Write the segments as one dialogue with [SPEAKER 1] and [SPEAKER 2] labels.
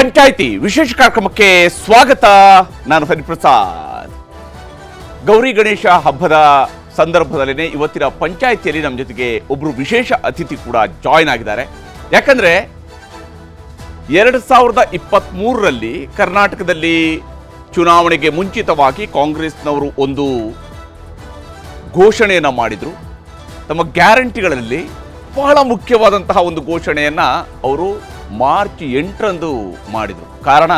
[SPEAKER 1] ಪಂಚಾಯಿತಿ ವಿಶೇಷ ಕಾರ್ಯಕ್ರಮಕ್ಕೆ ಸ್ವಾಗತ. ನಾನು ಹರಿಪ್ರಸಾದ್. ಗೌರಿ ಗಣೇಶ ಹಬ್ಬದ ಸಂದರ್ಭದಲ್ಲೇ ಇವತ್ತಿನ ಪಂಚಾಯಿತಿಯಲ್ಲಿ ನಮ್ಮ ಜೊತೆಗೆ ಒಬ್ಬರು ವಿಶೇಷ ಅತಿಥಿ ಕೂಡ ಜಾಯ್ನ್ ಆಗಿದ್ದಾರೆ. ಯಾಕಂದ್ರೆ 2023ರಲ್ಲಿ ಕರ್ನಾಟಕದಲ್ಲಿ ಚುನಾವಣೆಗೆ ಮುಂಚಿತವಾಗಿ ಕಾಂಗ್ರೆಸ್ನವರು ಒಂದು ಘೋಷಣೆಯನ್ನು ಮಾಡಿದರು. ತಮ್ಮ ಗ್ಯಾರಂಟಿಗಳಲ್ಲಿ ಬಹಳ ಮುಖ್ಯವಾದಂತಹ ಒಂದು ಘೋಷಣೆಯನ್ನು ಅವರು ಮಾರ್ಚ್ 8ರಂದು ಮಾಡಿದರು. ಕಾರಣ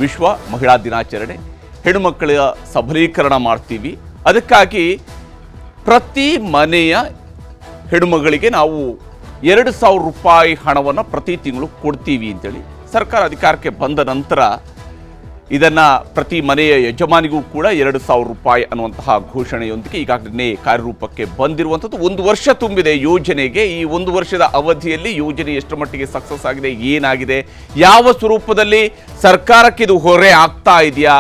[SPEAKER 1] ವಿಶ್ವ ಮಹಿಳಾ ದಿನಾಚರಣೆ, ಹೆಣ್ಣುಮಕ್ಕಳ ಸಬಲೀಕರಣ ಮಾಡ್ತೀವಿ, ಅದಕ್ಕಾಗಿ ಪ್ರತಿ ಮನೆಯ ಹೆಣ್ಣುಮಗಳಿಗೆ ನಾವು 2,000 ರೂಪಾಯಿ ಹಣವನ್ನು ಪ್ರತಿ ತಿಂಗಳು ಕೊಡ್ತೀವಿ ಅಂತೇಳಿ ಸರ್ಕಾರ ಅಧಿಕಾರಕ್ಕೆ ಬಂದ ನಂತರ ಇದನ್ನು ಪ್ರತಿ ಮನೆಯ ಯಜಮಾನಿಗೂ ಕೂಡ 2,000 ರೂಪಾಯಿ ಅನ್ನುವಂತಹ ಘೋಷಣೆಯೊಂದಿಗೆ ಈಗಾಗಲೇ ಕಾರ್ಯರೂಪಕ್ಕೆ ಬಂದಿರುವಂಥದ್ದು. 1 ವರ್ಷ ತುಂಬಿದೆ ಯೋಜನೆಗೆ. ಈ 1 ವರ್ಷದ ಅವಧಿಯಲ್ಲಿ ಯೋಜನೆ ಎಷ್ಟು ಮಟ್ಟಿಗೆ ಸಕ್ಸಸ್ ಆಗಿದೆ, ಏನಾಗಿದೆ, ಯಾವ ಸ್ವರೂಪದಲ್ಲಿ ಸರ್ಕಾರಕ್ಕೆ ಇದು ಹೊರೆ ಆಗ್ತಾ ಇದೆಯಾ,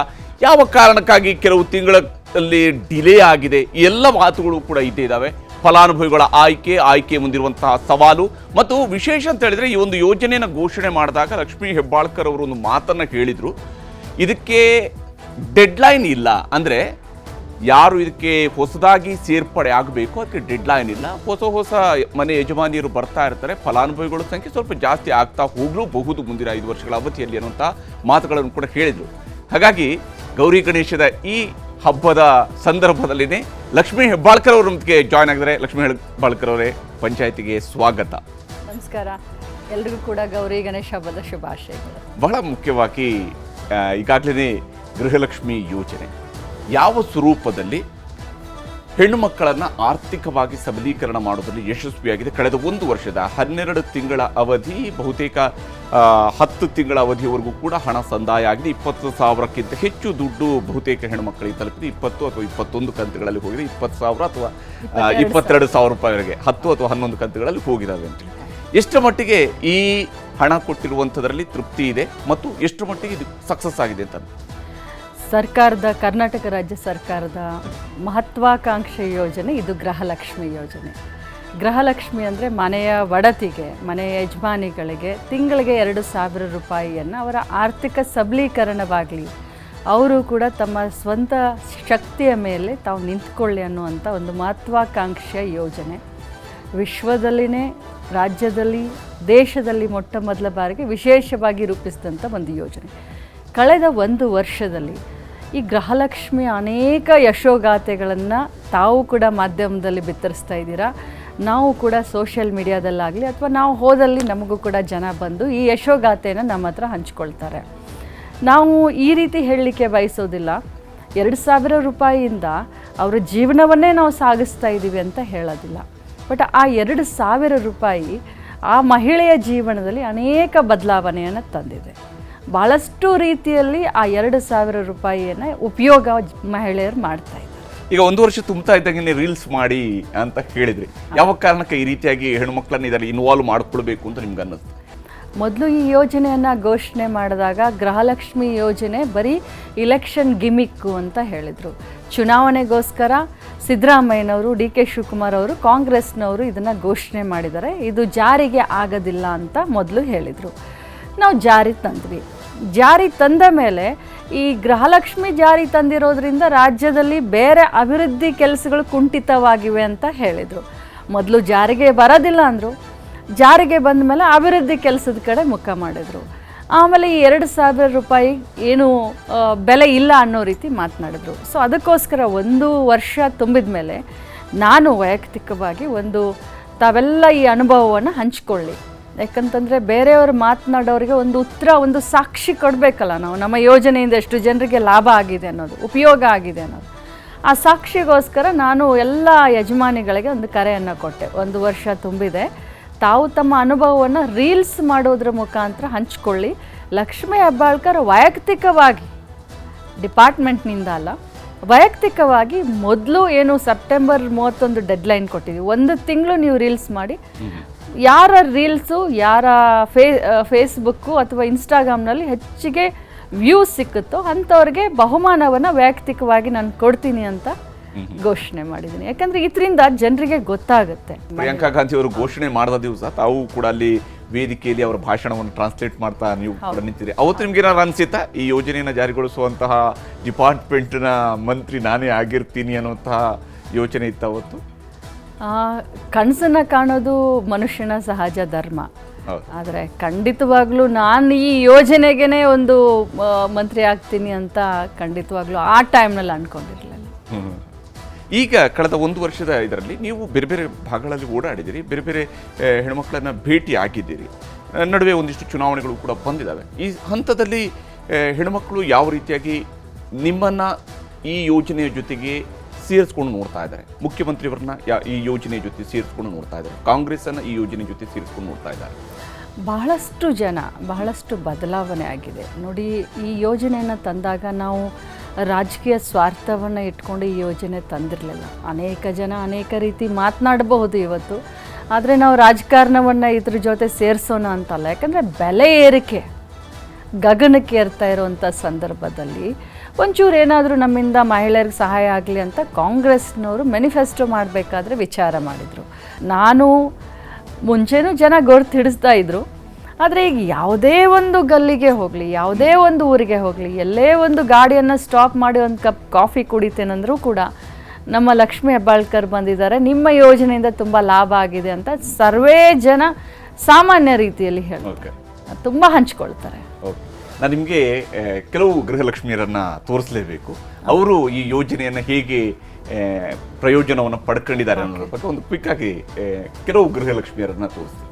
[SPEAKER 1] ಯಾವ ಕಾರಣಕ್ಕಾಗಿ ಕೆಲವು ತಿಂಗಳಲ್ಲಿ ಡಿಲೇ ಆಗಿದೆ, ಎಲ್ಲ ಮಾತುಗಳು ಕೂಡ ಇದ್ದೇ ಇದ್ದಾವೆ. ಫಲಾನುಭವಿಗಳ ಆಯ್ಕೆ ಮುಂದಿರುವಂತಹ ಸವಾಲು ಮತ್ತು ವಿಶೇಷ ಅಂತ ಹೇಳಿದ್ರೆ, ಈ ಒಂದು ಯೋಜನೆಯನ್ನು ಘೋಷಣೆ ಮಾಡಿದಾಗ ಲಕ್ಷ್ಮೀ ಹೆಬ್ಬಾಳ್ಕರ್ ಅವರು ಒಂದು ಮಾತನ್ನು ಹೇಳಿದರು. ಇದಕ್ಕೆ ಡೆಡ್ಲೈನ್ ಇಲ್ಲ, ಅಂದರೆ ಯಾರು ಇದಕ್ಕೆ ಹೊಸದಾಗಿ ಸೇರ್ಪಡೆ ಆಗಬೇಕು ಅದಕ್ಕೆ ಡೆಡ್ಲೈನ್ ಇಲ್ಲ. ಹೊಸ ಮನೆ ಯಜಮಾನಿಯರು ಬರ್ತಾ ಇರ್ತಾರೆ, ಫಲಾನುಭವಿಗಳ ಸಂಖ್ಯೆ ಸ್ವಲ್ಪ ಜಾಸ್ತಿ ಆಗ್ತಾ ಹೋಗಲೂಬಹುದು ಮುಂದಿನ 5 ವರ್ಷಗಳ ಅವಧಿಯಲ್ಲಿ ಅನ್ನುವಂಥ ಮಾತುಗಳನ್ನು ಕೂಡ ಹೇಳಿದರು. ಹಾಗಾಗಿ ಗೌರಿ ಗಣೇಶದ ಈ ಹಬ್ಬದ ಸಂದರ್ಭದಲ್ಲಿನೇ ಲಕ್ಷ್ಮೀ ಹೆಬ್ಬಾಳ್ಕರ್ ಅವರು ನಮಗೆ ಜಾಯ್ನ್ ಆಗಿದ್ದಾರೆ. ಲಕ್ಷ್ಮೀ ಹೆಬ್ಬಾಳ್ಕರ್ ಅವರೇ, ಪಂಚಾಯತಿಗೆ ಸ್ವಾಗತ.
[SPEAKER 2] ನಮಸ್ಕಾರ. ಎಲ್ರಿಗೂ ಕೂಡ ಗೌರಿ ಗಣೇಶ ಹಬ್ಬದ ಶುಭಾಶಯಗಳು.
[SPEAKER 1] ಬಹಳ ಮುಖ್ಯವಾಗಿ ಈಗಾಗಲೇ ಗೃಹಲಕ್ಷ್ಮಿ ಯೋಜನೆ ಯಾವ ಸ್ವರೂಪದಲ್ಲಿ ಹೆಣ್ಣು ಮಕ್ಕಳನ್ನು ಆರ್ಥಿಕವಾಗಿ ಸಬಲೀಕರಣ ಮಾಡೋದ್ರಲ್ಲಿ ಯಶಸ್ವಿಯಾಗಿದೆ. ಕಳೆದ 1 ವರ್ಷದ 12 ತಿಂಗಳ ಅವಧಿ, ಬಹುತೇಕ 10 ತಿಂಗಳ ಅವಧಿಯವರೆಗೂ ಕೂಡ ಹಣ ಸಂದಾಯ ಆಗಿದೆ. 20,000ಕ್ಕಿಂತ ಹೆಚ್ಚು ದುಡ್ಡು ಬಹುತೇಕ ಹೆಣ್ಣುಮಕ್ಕಳಿಗೆ ತಲುಪಿದೆ. 20 ಅಥವಾ 21 ಕಂತುಗಳಲ್ಲಿ ಹೋಗಿದೆ. 20,000 ಅಥವಾ 22,000 ರೂಪಾಯಿವರೆಗೆ 10 ಅಥವಾ 11 ಕಂತುಗಳಲ್ಲಿ ಹೋಗಿದ್ದಾವೆ ಅಂತ. ಎಷ್ಟು ಮಟ್ಟಿಗೆ ಈ ಹಣ ಕೊಟ್ಟಿರುವಂಥದ್ರಲ್ಲಿ ತೃಪ್ತಿ ಇದೆ ಮತ್ತು ಎಷ್ಟು ಮಟ್ಟಿಗೆ ಇದು ಸಕ್ಸಸ್ ಆಗಿದೆ ಅಂತ?
[SPEAKER 2] ಕರ್ನಾಟಕ ರಾಜ್ಯ ಸರ್ಕಾರದ ಮಹತ್ವಾಕಾಂಕ್ಷೆ ಯೋಜನೆ ಇದು ಗೃಹಲಕ್ಷ್ಮಿ ಯೋಜನೆ. ಗೃಹಲಕ್ಷ್ಮಿ ಅಂದರೆ ಮನೆಯ ಒಡತಿಗೆ, ಮನೆಯ ಯಜಮಾನಿಗಳಿಗೆ ತಿಂಗಳಿಗೆ 2,000 ರೂಪಾಯಿಯನ್ನು ಅವರ ಆರ್ಥಿಕ ಸಬಲೀಕರಣವಾಗಲಿ, ಅವರು ಕೂಡ ತಮ್ಮ ಸ್ವಂತ ಶಕ್ತಿಯ ಮೇಲೆ ತಾವು ನಿಂತ್ಕೊಳ್ಳಿ ಅನ್ನುವಂಥ ಒಂದು ಮಹತ್ವಾಕಾಂಕ್ಷೆಯ ಯೋಜನೆ. ವಿಶ್ವದಲ್ಲಿನೇ, ರಾಜ್ಯದಲ್ಲಿ, ದೇಶದಲ್ಲಿ ಮೊಟ್ಟ ಮೊದಲ ಬಾರಿಗೆ ವಿಶೇಷವಾಗಿ ರೂಪಿಸಿದಂಥ ಒಂದು ಯೋಜನೆ. ಕಳೆದ 1 ವರ್ಷದಲ್ಲಿ ಈ ಗೃಹಲಕ್ಷ್ಮಿ ಅನೇಕ ಯಶೋಗಾಥೆಗಳನ್ನು ತಾವು ಕೂಡ ಮಾಧ್ಯಮದಲ್ಲಿ ಬಿತ್ತರಿಸ್ತಾ ಇದ್ದೀರಾ. ನಾವು ಕೂಡ ಸೋಷಿಯಲ್ ಮೀಡಿಯಾದಲ್ಲಾಗಲಿ ಅಥವಾ ನಾವು ಹೋದಲ್ಲಿ ನಮಗೂ ಕೂಡ ಜನ ಬಂದು ಈ ಯಶೋಗಾಥೆಯನ್ನು ನಮ್ಮ ಹತ್ರ ಹಂಚ್ಕೊಳ್ತಾರೆ. ನಾವು ಈ ರೀತಿ ಹೇಳಲಿಕ್ಕೆ ಬಯಸೋದಿಲ್ಲ, 2,000 ರೂಪಾಯಿಯಿಂದ ಅವರ ಜೀವನವನ್ನೇ ನಾವು ಸಾಗಿಸ್ತಾ ಇದ್ದೀವಿ ಅಂತ ಹೇಳೋದಿಲ್ಲ. ಬಟ್ ಆ 2,000 ರೂಪಾಯಿ ಆ ಮಹಿಳೆಯ ಜೀವನದಲ್ಲಿ ಅನೇಕ ಬದಲಾವಣೆಯನ್ನು ತಂದಿದೆ. ಭಾಳಷ್ಟು ರೀತಿಯಲ್ಲಿ ಆ 2,000 ರೂಪಾಯಿಯನ್ನು ಉಪಯೋಗ ಮಹಿಳೆಯರು ಮಾಡ್ತಾ ಇದ್ದಾರೆ.
[SPEAKER 1] ಈಗ 1 ವರ್ಷ ತುಂಬ್ತಾ ಇದ್ದಂಗೆ ರೀಲ್ಸ್ ಮಾಡಿ ಅಂತ ಹೇಳಿದ್ರಿ. ಯಾವ ಕಾರಣಕ್ಕೆ ಈ ರೀತಿಯಾಗಿ ಹೆಣ್ಮಕ್ಳನ್ನ ಇದರಲ್ಲಿ ಇನ್ವಾಲ್ವ್ ಮಾಡ್ಕೊಳ್ಬೇಕು ಅಂತ ನಿಮ್ಗೆ ಅನ್ನಿಸ್ತು?
[SPEAKER 2] ಮೊದಲು ಈ ಯೋಜನೆಯನ್ನು ಘೋಷಣೆ ಮಾಡಿದಾಗ ಗೃಹಲಕ್ಷ್ಮಿ ಯೋಜನೆ ಬರೀ ಇಲೆಕ್ಷನ್ ಗಿಮಿಕ್ಕು ಅಂತ ಹೇಳಿದರು. ಚುನಾವಣೆಗೋಸ್ಕರ ಸಿದ್ದರಾಮಯ್ಯನವರು, ಡಿ.ಕೆ. ಶಿವಕುಮಾರ್ ಅವರು, ಕಾಂಗ್ರೆಸ್ನವರು ಇದನ್ನು ಘೋಷಣೆ ಮಾಡಿದ್ದಾರೆ. ಇದು ಜಾರಿಗೆ ಆಗೋದಿಲ್ಲ ಅಂತ ಮೊದಲು ಹೇಳಿದರು. ನಾವು ಜಾರಿ ತಂದ್ವಿ. ಜಾರಿ ತಂದ ಮೇಲೆ ಈ ಗೃಹಲಕ್ಷ್ಮಿ ಜಾರಿ ತಂದಿರೋದ್ರಿಂದ ರಾಜ್ಯದಲ್ಲಿ ಬೇರೆ ಅಭಿವೃದ್ಧಿ ಕೆಲಸಗಳು ಕುಂಠಿತವಾಗಿವೆ ಅಂತ ಹೇಳಿದರು. ಮೊದಲು ಜಾರಿಗೆ ಬರೋದಿಲ್ಲ ಅಂದರು. ಜಾರಿಗೆ ಬಂದ ಮೇಲೆ ಅಭಿವೃದ್ಧಿ ಕೆಲಸದ ಕಡೆ ಮುಖ ಮಾಡಿದರು. ಆಮೇಲೆ ಈ 2,000 ರೂಪಾಯಿ ಏನು ಬೆಲೆ ಇಲ್ಲ ಅನ್ನೋ ರೀತಿ ಮಾತನಾಡಿದ್ರು. ಸೊ ಅದಕ್ಕೋಸ್ಕರ 1 ವರ್ಷ ತುಂಬಿದ ಮೇಲೆ ನಾನು ವೈಯಕ್ತಿಕವಾಗಿ ತಾವೆಲ್ಲ ಈ ಅನುಭವವನ್ನು ಹಂಚ್ಕೊಳ್ಳಿ. ಯಾಕಂತಂದರೆ ಬೇರೆಯವರು ಮಾತನಾಡೋರಿಗೆ ಒಂದು ಉತ್ತರ, ಒಂದು ಸಾಕ್ಷಿ ಕೊಡಬೇಕಲ್ಲ ನಾವು, ನಮ್ಮ ಯೋಜನೆಯಿಂದ ಎಷ್ಟು ಜನರಿಗೆ ಲಾಭ ಆಗಿದೆ ಅನ್ನೋದು, ಉಪಯೋಗ ಆಗಿದೆ ಅನ್ನೋದು. ಆ ಸಾಕ್ಷಿಗೋಸ್ಕರ ನಾನು ಎಲ್ಲ ಯಜಮಾನಿಗಳಿಗೆ ಒಂದು ಕರೆಯನ್ನು ಕೊಟ್ಟೆ. 1 ವರ್ಷ ತುಂಬಿದೆ, ತಾವು ತಮ್ಮ ಅನುಭವವನ್ನು ರೀಲ್ಸ್ ಮಾಡೋದ್ರ ಮುಖಾಂತರ ಹಂಚ್ಕೊಳ್ಳಿ. ಲಕ್ಷ್ಮೀ ಹೆಬ್ಬಾಳ್ಕರ್ ವೈಯಕ್ತಿಕವಾಗಿ, ಡಿಪಾರ್ಟ್ಮೆಂಟ್ನಿಂದ ಅಲ್ಲ, ವೈಯಕ್ತಿಕವಾಗಿ ಮೊದಲು ಏನು ಸೆಪ್ಟೆಂಬರ್ 31 ಡೆಡ್ಲೈನ್ ಕೊಟ್ಟಿದ್ದೀವಿ. 1 ತಿಂಗಳು ನೀವು ರೀಲ್ಸ್ ಮಾಡಿ, ಯಾರ ರೀಲ್ಸು, ಯಾರ ಫೇಸ್ಬುಕ್ಕು ಅಥವಾ ಇನ್ಸ್ಟಾಗ್ರಾಮ್ನಲ್ಲಿ ಹೆಚ್ಚಿಗೆ ವ್ಯೂಸ್ ಸಿಕ್ಕುತ್ತೋ ಅಂಥವ್ರಿಗೆ ಬಹುಮಾನವನ್ನು ವೈಯಕ್ತಿಕವಾಗಿ ನಾನು ಕೊಡ್ತೀನಿ ಅಂತ ಘೋಷಣೆ ಮಾಡಿದ್ದೀನಿ. ಯಾಕಂದರೆ ಇದರಿಂದ ಜನರಿಗೆ ಗೊತ್ತಾಗುತ್ತೆ.
[SPEAKER 1] ಪ್ರಿಯಾಂಕಾ ಗಾಂಧಿ ಅವರು ಘೋಷಣೆ ಮಾಡಿದ ದಿವಸ ತಾವು ಕೂಡ ಅಲ್ಲಿ ವೇದಿಕೆಯಲ್ಲಿ ಅವರ ಭಾಷಣವನ್ನು ಟ್ರಾನ್ಸ್ಲೇಟ್ ಮಾಡ್ತಾ ನೀವು ಕೂಡ ನಿಂತಿರಿ. ಅವತ್ತು ನಿಮ್ಗೆ ಏನಾದ್ರು ಅನಿಸುತ್ತಾ ಈ ಯೋಜನೆಯನ್ನು ಜಾರಿಗೊಳಿಸುವಂತಹ ಡಿಪಾರ್ಟ್ಮೆಂಟ್ನ ಮಂತ್ರಿ ನಾನೇ ಆಗಿರ್ತೀನಿ ಅನ್ನುವಂತಹ ಯೋಚನೆ ಇತ್ತು ಅವತ್ತು?
[SPEAKER 2] ಕನಸನ್ನು ಕಾಣೋದು ಮನುಷ್ಯನ ಸಹಜ ಧರ್ಮ. ಆದರೆ ಖಂಡಿತವಾಗ್ಲೂ ನಾನು ಈ ಯೋಜನೆಗೇ ಒಂದು ಮಂತ್ರಿ ಆಗ್ತೀನಿ ಅಂತ ಖಂಡಿತವಾಗ್ಲೂ ಆ ಟೈಮ್ನಲ್ಲಿ ಅಂದ್ಕೊಂಡಿರಲಿಲ್ಲ.
[SPEAKER 1] ಈಗ ಕಳೆದ 1 ವರ್ಷದ ಇದರಲ್ಲಿ ನೀವು ಬೇರೆ ಬೇರೆ ಭಾಗಗಳಲ್ಲಿ ಓಡಾಡಿದ್ದೀರಿ, ಬೇರೆ ಬೇರೆ ಹೆಣ್ಮಕ್ಳನ್ನ ಭೇಟಿ ಆಗಿದ್ದೀರಿ, ನಡುವೆ ಒಂದಿಷ್ಟು ಚುನಾವಣೆಗಳು ಕೂಡ ಬಂದಿದ್ದಾವೆ. ಈ ಹಂತದಲ್ಲಿ ಹೆಣ್ಮಕ್ಳು ಯಾವ ರೀತಿಯಾಗಿ ನಿಮ್ಮನ್ನು ಈ ಯೋಜನೆಯ ಜೊತೆಗೆ ಸೇರಿಸ್ಕೊಂಡು ನೋಡ್ತಾ ಇದ್ದಾರೆ? ಮುಖ್ಯಮಂತ್ರಿಯವ್ರನ್ನ ಈ ಯೋಜನೆ ಜೊತೆ ಸೇರಿಸ್ಕೊಂಡು ನೋಡ್ತಾ ಇದ್ದಾರೆ, ಕಾಂಗ್ರೆಸ್ಸನ್ನು ಈ ಯೋಜನೆ ಜೊತೆ ಸೇರಿಸ್ಕೊಂಡು ನೋಡ್ತಾ ಇದ್ದಾರೆ.
[SPEAKER 2] ಬಹಳಷ್ಟು ಬದಲಾವಣೆ ಆಗಿದೆ ನೋಡಿ. ಈ ಯೋಜನೆಯನ್ನು ತಂದಾಗ ನಾವು ರಾಜಕೀಯ ಸ್ವಾರ್ಥವನ್ನು ಇಟ್ಕೊಂಡು ಈ ಯೋಜನೆ ತಂದಿರಲಿಲ್ಲ. ಅನೇಕ ಜನ ಅನೇಕ ರೀತಿ ಮಾತನಾಡಬಹುದು ಇವತ್ತು, ಆದರೆ ನಾವು ರಾಜಕಾರಣವನ್ನು ಇದ್ರ ಜೊತೆ ಸೇರಿಸೋಣ ಅಂತಲ್ಲ. ಯಾಕಂದರೆ ಬೆಲೆ ಏರಿಕೆ ಗಗನಕ್ಕೆ ಏರ್ತಾ ಇರುವಂಥ ಸಂದರ್ಭದಲ್ಲಿ ಒಂಚೂರು ಏನಾದರೂ ನಮ್ಮಿಂದ ಮಹಿಳೆಯರಿಗೆ ಸಹಾಯ ಆಗಲಿ ಅಂತ ಕಾಂಗ್ರೆಸ್ನವರು ಮ್ಯಾನಿಫೆಸ್ಟೋ ಮಾಡಬೇಕಾದ್ರೆ ವಿಚಾರ ಮಾಡಿದರು. ನಾನು ಮುಂಚೆನೂ ಜನ ಗೊತ್ತು ಹಿಡಿಸ್ತಾ ಇದ್ದರು. ಆದರೆ ಈಗ ಯಾವುದೇ ಒಂದು ಗಲ್ಲಿಗೆ ಹೋಗಲಿ, ಯಾವುದೇ ಒಂದು ಊರಿಗೆ ಹೋಗಲಿ, ಎಲ್ಲೇ ಒಂದು ಗಾಡಿಯನ್ನು ಸ್ಟಾಪ್ ಮಾಡಿ ಒಂದು ಕಪ್ ಕಾಫಿ ಕುಡಿತೇನೆಂದರೂ ಕೂಡ ನಮ್ಮ ಲಕ್ಷ್ಮೀ ಹೆಬ್ಬಾಳ್ಕರ್ ಬಂದಿದ್ದಾರೆ, ನಿಮ್ಮ ಯೋಜನೆಯಿಂದ ತುಂಬ ಲಾಭ ಆಗಿದೆ ಅಂತ ಸರ್ವೇ ಜನ ಸಾಮಾನ್ಯ ರೀತಿಯಲ್ಲಿ ಹೇಳಿ ತುಂಬ ಹಂಚ್ಕೊಳ್ತಾರೆ.
[SPEAKER 1] ನಾನು ನಿಮಗೆ ಕೆಲವು ಗೃಹಲಕ್ಷ್ಮಿಯರನ್ನು ತೋರಿಸಲೇಬೇಕು. ಅವರು ಈ ಯೋಜನೆಯನ್ನು ಹೇಗೆ ಪ್ರಯೋಜನವನ್ನು ಪಡ್ಕೊಂಡಿದ್ದಾರೆ ಅನ್ನೋದ್ರ ಬಗ್ಗೆ ಒಂದು ಕ್ವಿಕ್ ಆಗಿ ಕೆಲವು ಗೃಹಲಕ್ಷ್ಮಿಯರನ್ನು ತೋರಿಸ್ತೀನಿ.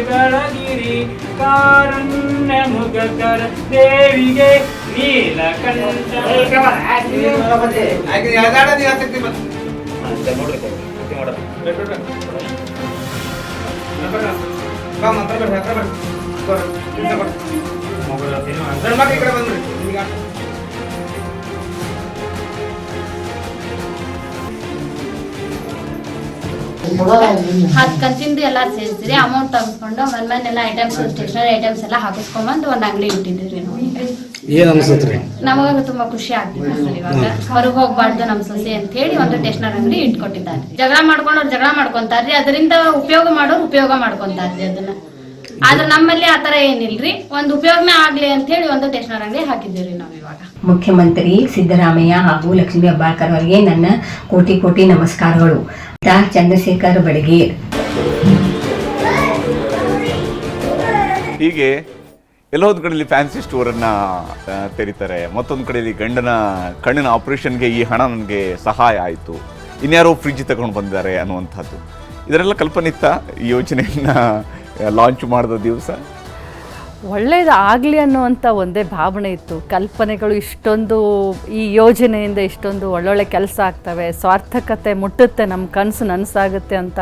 [SPEAKER 3] ಬೆಳಗಿರಿ ಕಾರಣ್ಯ ಮುಗಕರ ದೇವಿಗೆ ನೀಲಕಂಠ
[SPEAKER 4] ಹತ್ತು ಕಂತಿಂದ ಎಲ್ಲ ಸೇರಿಸಿರಿ ಅಮೌಂಟ್ ತಗೊಂಡು ಮನೆಲ್ಲ ಐಟಮ್ಸ್ ಸ್ಟೇಷನರಿ ಐಟಮ್ಸ್ ಎಲ್ಲ ಹಾಕಿಸ್ಕೊಂಬಂದು ಒಂದು ಅಂಗಡಿ ಇಟ್ಟಿದ್ದೀವಿ ನಾವು.
[SPEAKER 5] ಏನ್ ಅನ್ಸುತ್ರಿ?
[SPEAKER 4] ನಮಗ ತುಂಬಾ ಖುಷಿ ಆಗ್ತಿದೆ ಸರ್. ಇವಾಗ ಹೊರಗೆ ಹೋಗ್ಬಾರ್ದು ನಮ್ಮ ಸೊಸೆ ಅಂತ ಹೇಳಿ ಒಂದು ಸ್ಟೇಷನರಿ ಅಂಗಡಿ ಇಟ್ಕೊಟ್ಟಿದ್ದಾರೆ. ಜಗಳ ಮಾಡ್ಕೊಂಡವ್ರು ಜಗಳ ಮಾಡ್ಕೊಂತಾರ್ರಿ, ಅದರಿಂದ ಉಪಯೋಗ ಮಾಡೋರು ಉಪಯೋಗ ಮಾಡ್ಕೊಂತಾರ್ರಿ ಅದನ್ನ. ಆದ್ರೆ ನಮ್ಮಲ್ಲಿ ಆತರ ಏನಿಲ್ರಿ, ಒಂದು ಉಪಯೋಗನೇ ಆಗ್ಲಿ ಅಂತ ಹೇಳಿ ಒಂದು ಸ್ಟೇಷನರಿ ಅಂಗಡಿ ಹಾಕಿದ್ದೀವಿ ನಾವು ಇವಾಗ.
[SPEAKER 6] ಮುಖ್ಯಮಂತ್ರಿ ಸಿದ್ದರಾಮಯ್ಯ ಹಾಗೂ ಲಕ್ಷ್ಮೀ ಹೆಬ್ಬಾಳ್ಕರ್ ಅವರಿಗೆ ನನ್ನ ಕೋಟಿ ಕೋಟಿ ನಮಸ್ಕಾರಗಳು. ಚಂದ್ರಶೇಖರ್ ಬಡಗೇರ್.
[SPEAKER 1] ಹೀಗೆ ಎಲ್ಲೊಂದು ಕಡೆಯಲ್ಲಿ ಫ್ಯಾನ್ಸಿ ಸ್ಟೋರನ್ನು ತೆರೀತಾರೆ, ಮತ್ತೊಂದು ಕಡೆಯಲ್ಲಿ ಗಂಡನ ಕಣ್ಣಿನ ಆಪರೇಷನ್ಗೆ ಈ ಹಣ ನನಗೆ ಸಹಾಯ ಆಯಿತು, ಇನ್ಯಾರೋ ಫ್ರಿಡ್ಜ್ ತಗೊಂಡು ಬಂದಿದ್ದಾರೆ ಅನ್ನುವಂಥದ್ದು. ಇದರೆಲ್ಲ ಕಲ್ಪನೆ ಇತ್ತ ಈ ಯೋಜನೆಯನ್ನು ಲಾಂಚ್ ಮಾಡಿದ ದಿವಸ?
[SPEAKER 2] ಒಳ್ಳೆಯದಾಗಲಿ ಅನ್ನುವಂಥ ಒಂದೇ ಭಾವನೆ ಇತ್ತು. ಕಲ್ಪನೆಗಳು ಇಷ್ಟೊಂದು ಈ ಯೋಜನೆಯಿಂದ ಇಷ್ಟೊಂದು ಒಳ್ಳೊಳ್ಳೆ ಕೆಲಸ ಆಗ್ತವೆ, ಸಾರ್ಥಕತೆ ಮುಟ್ಟುತ್ತೆ, ನಮ್ಮ ಕನಸು ನನಸಾಗುತ್ತೆ ಅಂತ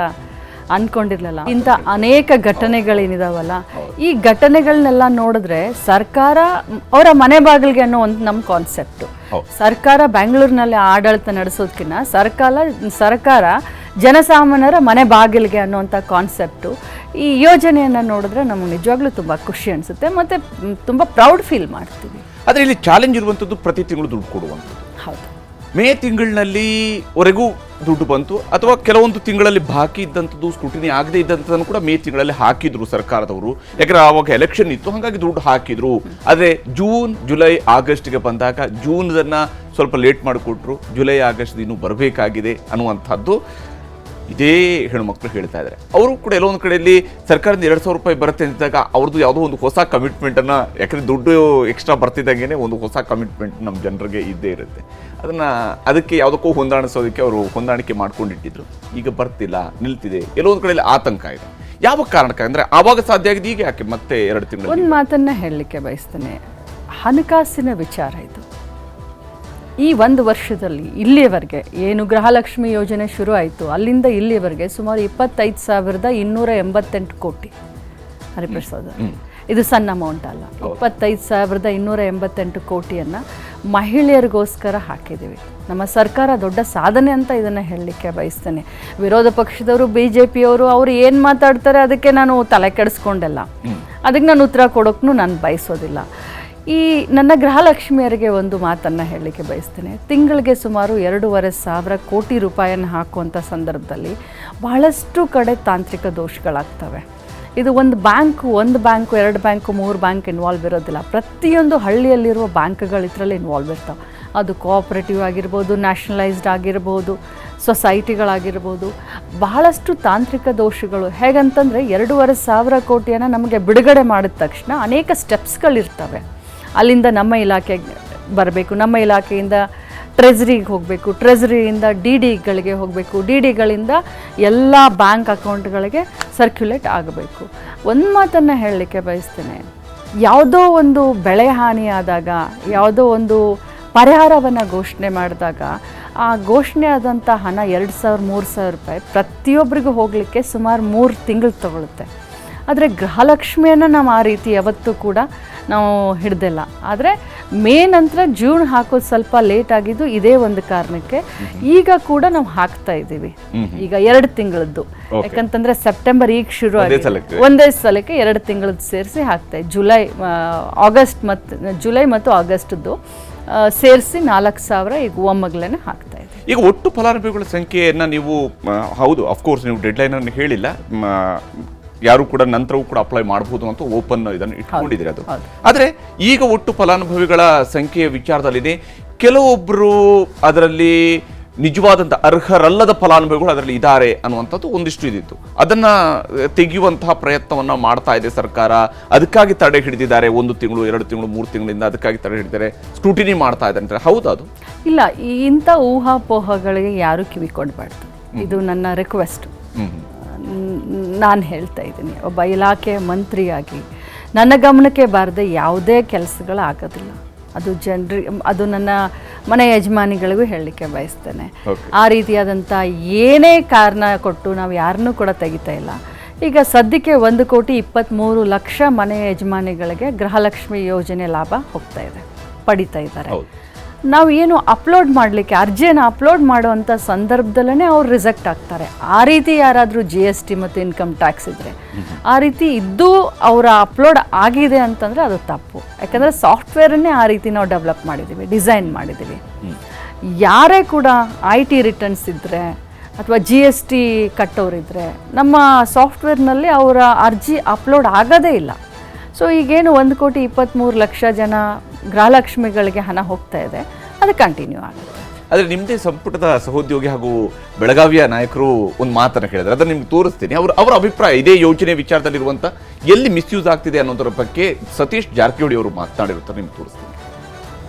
[SPEAKER 2] ಅಂದ್ಕೊಂಡಿರಲಿಲ್ಲ. ಇಂಥ ಅನೇಕ ಘಟನೆಗಳೇನಿದಾವಲ್ಲ, ಈ ಘಟನೆಗಳನ್ನೆಲ್ಲ ನೋಡಿದ್ರೆ ಸರ್ಕಾರ ಅವರ ಮನೆ ಬಾಗಿಲಿಗೆ ಅನ್ನೋ ಒಂದು ನಮ್ಮ ಕಾನ್ಸೆಪ್ಟು. ಸರ್ಕಾರ ಬೆಂಗಳೂರಿನಲ್ಲಿ ಆಡಳಿತ ನಡೆಸೋದಕ್ಕಿಂತ ಸರ್ಕಾರ ಜನಸಾಮಾನ್ಯರ ಮನೆ ಬಾಗಿಲಿಗೆ ಅನ್ನುವಂಥ ಕಾನ್ಸೆಪ್ಟು. ಈ ಯೋಜನೆಯನ್ನು ನೋಡಿದ್ರೆ ನಮಗೆ ನಿಜವಾಗ್ಲೂ ತುಂಬ ಖುಷಿ ಅನಿಸುತ್ತೆ ಮತ್ತು ತುಂಬ ಪ್ರೌಡ್ ಫೀಲ್ ಮಾಡ್ತೀವಿ.
[SPEAKER 1] ಆದರೆ ಇಲ್ಲಿ ಚಾಲೆಂಜ್ ಇರುವಂಥದ್ದು ಪ್ರತಿ ತಿಂಗಳು ದುಡ್ಡು ಕೊಡುವಂಥದ್ದು.
[SPEAKER 2] ಹೌದು,
[SPEAKER 1] ಮೇ ತಿಂಗಳಿನಲ್ಲಿವರೆಗೂ ದುಡ್ಡು ಬಂತು, ಅಥವಾ ಕೆಲವೊಂದು ತಿಂಗಳಲ್ಲಿ ಬಾಕಿ ಇದ್ದಂಥದ್ದು ಸ್ಕ್ರೂಟಿನಿ ಆಗದೇ ಇದ್ದಂಥದ್ದನ್ನು ಕೂಡ ಮೇ ತಿಂಗಳಲ್ಲಿ ಹಾಕಿದ್ರು ಸರ್ಕಾರದವರು. ಯಾಕಂದರೆ ಆವಾಗ ಎಲೆಕ್ಷನ್ ಇತ್ತು, ಹಾಗಾಗಿ ದುಡ್ಡು ಹಾಕಿದ್ರು. ಆದರೆ ಜೂನ್, ಜುಲೈ, ಆಗಸ್ಟ್ಗೆ ಬಂದಾಗ ಜೂನ್ದನ್ನು ಸ್ವಲ್ಪ ಲೇಟ್ ಮಾಡಿಕೊಟ್ರು, ಜುಲೈ ಆಗಸ್ಟ್ ಇನ್ನೂ ಬರಬೇಕಾಗಿದೆ ಅನ್ನುವಂಥದ್ದು ಇದೇ ಹೆಣ್ಮಕ್ಳು ಹೇಳ್ತಾ ಇದ್ದಾರೆ. ಅವರು ಕೂಡ ಎಲ್ಲೋ ಒಂದು ಕಡೆಯಲ್ಲಿ ಸರ್ಕಾರದಿಂದ 2,000 ರೂಪಾಯಿ ಬರುತ್ತೆ ಅಂದಾಗ ಅವ್ರದ್ದು ಯಾವುದೋ ಒಂದು ಹೊಸ ಕಮಿಟ್ಮೆಂಟನ್ನು, ಯಾಕಂದರೆ ದುಡ್ಡು ಎಕ್ಸ್ಟ್ರಾ ಬರ್ತಿದ್ದಂಗೆ ಒಂದು ಹೊಸ ಕಮಿಟ್ಮೆಂಟ್ ನಮ್ಮ ಜನರಿಗೆ ಇದ್ದೇ ಇರುತ್ತೆ. ಅದಕ್ಕೆ ಯಾವುದಕ್ಕೂ ಹೊಂದಾಣಿಸೋದಕ್ಕೆ ಅವರು ಹೊಂದಾಣಿಕೆ ಮಾಡ್ಕೊಂಡಿಟ್ಟಿದ್ರು. ಈಗ ಬರ್ತಿಲ್ಲ, ನಿಲ್ತಿದೆ, ಎಲ್ಲೋ ಒಂದು ಕಡೆಯಲ್ಲಿ ಆತಂಕ ಇದೆ. ಯಾವ ಕಾರಣಕ್ಕೆ ಅಂದರೆ ಆವಾಗ ಸಾಧ್ಯ ಆಗಿದೆ, ಈಗ ಯಾಕೆ ಮತ್ತೆ 2 ತಿಂಗಳು?
[SPEAKER 2] ಒಂದು ಮಾತನ್ನು ಹೇಳಲಿಕ್ಕೆ ಬಯಸ್ತೇನೆ. ಹಣಕಾಸಿನ ವಿಚಾರ ಇದು. ಈ 1 ವರ್ಷದಲ್ಲಿ ಇಲ್ಲಿಯವರೆಗೆ ಏನು ಗೃಹಲಕ್ಷ್ಮಿ ಯೋಜನೆ ಶುರು ಆಯಿತು, ಅಲ್ಲಿಂದ ಇಲ್ಲಿಯವರೆಗೆ ಸುಮಾರು 25,288 ಕೋಟಿ. ಹರಿಪ್ರಸಾದ್, ಇದು ಸಣ್ಣ ಅಮೌಂಟ್ ಅಲ್ಲ. 25,288 ಕೋಟಿಯನ್ನು ಮಹಿಳೆಯರಿಗೋಸ್ಕರ ಹಾಕಿದ್ದೀವಿ. ನಮ್ಮ ಸರ್ಕಾರ ದೊಡ್ಡ ಸಾಧನೆ ಅಂತ ಇದನ್ನು ಹೇಳಲಿಕ್ಕೆ ಬಯಸ್ತೇನೆ. ವಿರೋಧ ಪಕ್ಷದವರು, BJPಯವರು ಅವರು ಏನು ಮಾತಾಡ್ತಾರೆ ಅದಕ್ಕೆ ನಾನು ತಲೆ ಕೆಡಿಸ್ಕೊಂಡೆಲ್ಲ, ಅದಕ್ಕೆ ನಾನು ಉತ್ತರ ಕೊಡೋಕ್ಕೂ ನಾನು ಬಯಸೋದಿಲ್ಲ. ಈ ನನ್ನ ಗೃಹಲಕ್ಷ್ಮಿಯರಿಗೆ ಒಂದು ಮಾತನ್ನು ಹೇಳಲಿಕ್ಕೆ ಬಯಸ್ತೇನೆ. ತಿಂಗಳಿಗೆ ಸುಮಾರು 2,500 ಕೋಟಿ ರೂಪಾಯಿಯನ್ನು ಹಾಕುವಂಥ ಸಂದರ್ಭದಲ್ಲಿ ಬಹಳಷ್ಟು ಕಡೆ ತಾಂತ್ರಿಕ ದೋಷಗಳಾಗ್ತವೆ. ಇದು ಒಂದು ಬ್ಯಾಂಕು, 2 ಬ್ಯಾಂಕು, 3 ಬ್ಯಾಂಕ್ ಇನ್ವಾಲ್ವ್ ಇರೋದಿಲ್ಲ. ಪ್ರತಿಯೊಂದು ಹಳ್ಳಿಯಲ್ಲಿರುವ ಬ್ಯಾಂಕ್ಗಳು ಇದರಲ್ಲಿ ಇನ್ವಾಲ್ವ್ ಇರ್ತಾವೆ. ಅದು ಕೋಆಪರೇಟಿವ್ ಆಗಿರ್ಬೋದು, ನ್ಯಾಷನಲೈಸ್ಡ್ ಆಗಿರ್ಬೋದು, ಸೊಸೈಟಿಗಳಾಗಿರ್ಬೋದು. ಬಹಳಷ್ಟು ತಾಂತ್ರಿಕ ದೋಷಗಳು ಹೇಗಂತಂದರೆ 2,500 ಕೋಟಿಯನ್ನು ನಮಗೆ ಬಿಡುಗಡೆ ಮಾಡಿದ ತಕ್ಷಣ ಅನೇಕ ಸ್ಟೆಪ್ಸ್ಗಳಿರ್ತವೆ. ಅಲ್ಲಿಂದ ನಮ್ಮ ಇಲಾಖೆಗೆ ಬರಬೇಕು, ನಮ್ಮ ಇಲಾಖೆಯಿಂದ ಟ್ರೆಜರಿಗೆ ಹೋಗಬೇಕು, ಟ್ರೆಜರಿಯಿಂದ DDಗಳಿಗೆ ಹೋಗಬೇಕು, DDಗಳಿಂದ ಎಲ್ಲ ಬ್ಯಾಂಕ್ ಅಕೌಂಟ್ಗಳಿಗೆ ಸರ್ಕ್ಯುಲೇಟ್ ಆಗಬೇಕು. ಒಂದು ಮಾತನ್ನು ಹೇಳಲಿಕ್ಕೆ ಬಯಸ್ತೇನೆ. ಯಾವುದೋ ಒಂದು ಬೆಳೆ ಹಾನಿಯಾದಾಗ, ಯಾವುದೋ ಒಂದು ಪರಿಹಾರವನ್ನು ಘೋಷಣೆ ಮಾಡಿದಾಗ ಆ ಘೋಷಣೆ ಆದಂಥ ಹಣ 2,000-3,000 ರೂಪಾಯಿ ಪ್ರತಿಯೊಬ್ಬರಿಗೂ ಹೋಗಲಿಕ್ಕೆ ಸುಮಾರು 3 ತಿಂಗಳು ತಗೊಳುತ್ತೆ. ಆದರೆ ಗೃಹಲಕ್ಷ್ಮಿಯನ್ನು ನಾವು ಆ ರೀತಿ ಯಾವತ್ತೂ ಕೂಡ ನಾವು ಹಿಡ್ದಿಲ್ಲ. ಆದರೆ ಮೇ ನಂತರ ಜೂನ್ ಹಾಕೋದು ಸ್ವಲ್ಪ ಲೇಟ್ ಆಗಿದ್ದು ಇದೇ ಒಂದು ಕಾರಣಕ್ಕೆ. ಈಗ ಕೂಡ ನಾವು ಹಾಕ್ತಾ ಇದ್ದೀವಿ. ಈಗ 2 ತಿಂಗಳದ್ದು, ಯಾಕಂತಂದರೆ ಸೆಪ್ಟೆಂಬರ್ ಈಗ ಶುರು ಆಗಿದೆ, ಒಂದೇ ಸಲಕ್ಕೆ 2 ತಿಂಗಳದ್ದು ಸೇರಿಸಿ ಹಾಕ್ತಾ ಜುಲೈ ಮತ್ತು ಆಗಸ್ಟ್ದು ಸೇರಿಸಿ 4,000 ಈಗ ಒಮ್ಮಗಲೇ ಹಾಕ್ತಾ ಇದೆ.
[SPEAKER 1] ಈಗ ಒಟ್ಟು ಫಲಾನುಭವಿಗಳ ಸಂಖ್ಯೆಯನ್ನು ನೀವು, ಹೌದು ಅಫ್ಕೋರ್ಸ್ ನೀವು ಡೆಡ್ಲೈನನ್ನು ಹೇಳಿಲ್ಲ, ಯಾರು ಕೂಡ ನಂತರವೂ ಕೂಡ ಅಪ್ಲೈ ಮಾಡಬಹುದು ಅಂತ ಓಪನ್ ಇದನ್ನು ಇಟ್ಕೊಂಡಿದ್ದೀರಿ. ಅದು ಆದರೆ ಈಗ ಒಟ್ಟು ಫಲಾನುಭವಿಗಳ ಸಂಖ್ಯೆಯ ವಿಚಾರದಲ್ಲಿದೆ. ಕೆಲವೊಬ್ಬರು ಅದರಲ್ಲಿ ನಿಜವಾದಂಥ ಅರ್ಹರಲ್ಲದ ಫಲಾನುಭವಿಗಳು ಅದರಲ್ಲಿ ಇದ್ದಾರೆ ಅನ್ನುವಂಥದ್ದು ಒಂದಿಷ್ಟು ಇದ್ದಿತ್ತು. ಅದನ್ನು ತೆಗೆಯುವಂತಹ ಪ್ರಯತ್ನವನ್ನು ಮಾಡ್ತಾ ಇದೆ ಸರ್ಕಾರ. ಅದಕ್ಕಾಗಿ ತಡೆ ಹಿಡಿದಿದ್ದಾರೆ. 1 ತಿಂಗಳು, 2 ತಿಂಗಳು, 3 ತಿಂಗಳಿಂದ ಅದಕ್ಕಾಗಿ ತಡೆ ಹಿಡಿದಿದ್ದಾರೆ, ಸ್ಕ್ರೂಟಿನಿ ಮಾಡ್ತಾ ಇದ್ದಾರೆ ಅಂತಾರೆ. ಹೌದಾ? ಅದು
[SPEAKER 2] ಇಲ್ಲ. ಇಂಥ ಊಹಾಪೋಹಗಳಿಗೆ ಯಾರು ಕಿವಿ ಕೊಡಬಾರ್ದು. ಇದು ನನ್ನ ರಿಕ್ವೆಸ್ಟ್. ನಾನು ಹೇಳ್ತಾ ಇದ್ದೀನಿ, ಒಬ್ಬ ಇಲಾಖೆಯ ಮಂತ್ರಿಯಾಗಿ ನನ್ನ ಗಮನಕ್ಕೆ ಬಾರದೆ ಯಾವುದೇ ಕೆಲಸಗಳಾಗೋದಿಲ್ಲ. ಅದು ನನ್ನ ಮನೆ ಯಜಮಾನಿಗಳಿಗೂ ಹೇಳಲಿಕ್ಕೆ ಬಯಸ್ತೇನೆ. ಆ ರೀತಿಯಾದಂಥ ಏನೇ ಕಾರಣ ಕೊಟ್ಟು ನಾವು ಯಾರನ್ನೂ ಕೂಡ ತೆಗಿತಾ ಇಲ್ಲ. ಈಗ ಸದ್ಯಕ್ಕೆ 1,23,00,000 ಮನೆ ಯಜಮಾನಿಗಳಿಗೆ ಗೃಹಲಕ್ಷ್ಮಿ ಯೋಜನೆ ಲಾಭ ಹೋಗ್ತಾ ಇದೆ, ಪಡಿತಾ ಇದ್ದಾರೆ. ನಾವು ಏನು ಅಪ್ಲೋಡ್ ಮಾಡಲಿಕ್ಕೆ ಅರ್ಜಿಯನ್ನು ಅಪ್ಲೋಡ್ ಮಾಡುವಂಥ ಸಂದರ್ಭದಲ್ಲೇ ಅವ್ರು ರಿಜೆಕ್ಟ್ ಆಗ್ತಾರೆ. ಆ ರೀತಿ ಯಾರಾದರೂ GST ಮತ್ತು ಇನ್ಕಮ್ ಟ್ಯಾಕ್ಸ್ ಇದ್ದರೆ, ಆ ರೀತಿ ಇದ್ದು ಅವರ ಅಪ್ಲೋಡ್ ಆಗಿದೆ ಅಂತಂದರೆ ಅದು ತಪ್ಪು. ಯಾಕಂದರೆ ಸಾಫ್ಟ್ವೇರನ್ನೇ ಆ ರೀತಿ ನಾವು ಡೆವಲಪ್ ಮಾಡಿದ್ದೀವಿ, ಡಿಸೈನ್ ಮಾಡಿದ್ದೀವಿ. ಯಾರೇ ಕೂಡ IT ರಿಟರ್ನ್ಸ್ ಇದ್ದರೆ ಅಥವಾ GST ಕಟ್ಟೋರಿದ್ದರೆ ನಮ್ಮ ಸಾಫ್ಟ್ವೇರ್ನಲ್ಲಿ ಅವರ ಅರ್ಜಿ ಅಪ್ಲೋಡ್ ಆಗೋದೇ ಇಲ್ಲ. ಸೊ ಈಗೇನು 1,23,00,000 ಜನ ಗೃಹಲಕ್ಷ್ಮಿಗಳಿಗೆ ಹಣ ಹೋಗ್ತಾ ಇದೆ, ಅದು ಕಂಟಿನ್ಯೂ ಆಗುತ್ತೆ.
[SPEAKER 1] ಆದರೆ ನಿಮ್ಮದೇ ಸಂಪುಟದ ಸಹೋದ್ಯೋಗಿ ಹಾಗೂ ಬೆಳಗಾವಿಯ ನಾಯಕರು ಒಂದು ಮಾತನ್ನು ಹೇಳಿದ್ದಾರೆ, ಅದನ್ನು ನಿಮ್ಗೆ ತೋರಿಸ್ತೀನಿ. ಅವರ ಅಭಿಪ್ರಾಯ ಇದೇ ಯೋಜನೆ ವಿಚಾರದಲ್ಲಿರುವಂಥ ಎಲ್ಲಿ ಮಿಸ್ಯೂಸ್ ಆಗ್ತಿದೆ ಅನ್ನೋದರ ಬಗ್ಗೆ ಸತೀಶ್ ಜಾರಕಿಹೊಳಿ ಅವರು ಮಾತನಾಡಿರುತ್ತಾರೆ, ನಿಮ್ಗೆ ತೋರಿಸ್ತೀನಿ.